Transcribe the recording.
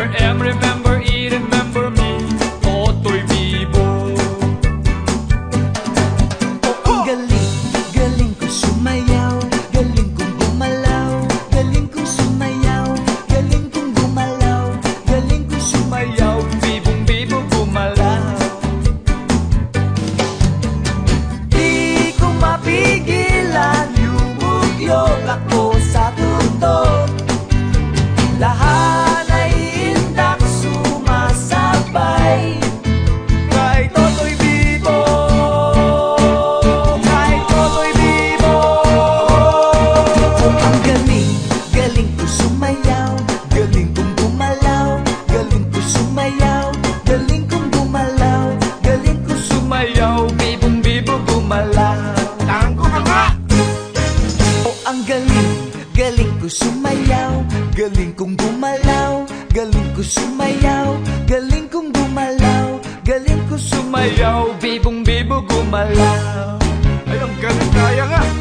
Remember M, remember E, remember me, Totoy Bibo. Ang galing, galing ko sumayaw, galing kong gumalaw, galing kong sumayaw, galing kong gumalaw, galing kong sumayaw, Bibong Bibo gumalaw. di ko mapigilan, yumugyok ako sa tutok. Lahat ay indak sumasabay kay Totoy Bibo, kay Totoy Bibo. Ang galing, galing ko sumayaw, galing kong gumalaw, galing ko sumayaw, galing kong gumalaw, galing ko Sumayaw, Bibong Bibo gumalaw. Tango ka nga! ang galing, galing ko sumayaw, galing kong gumalaw, galing ko sumayaw, galing kong gumalaw, galing ko Sumayaw, Bibong Bibo gumalaw. Ay, ang galing kaya nga!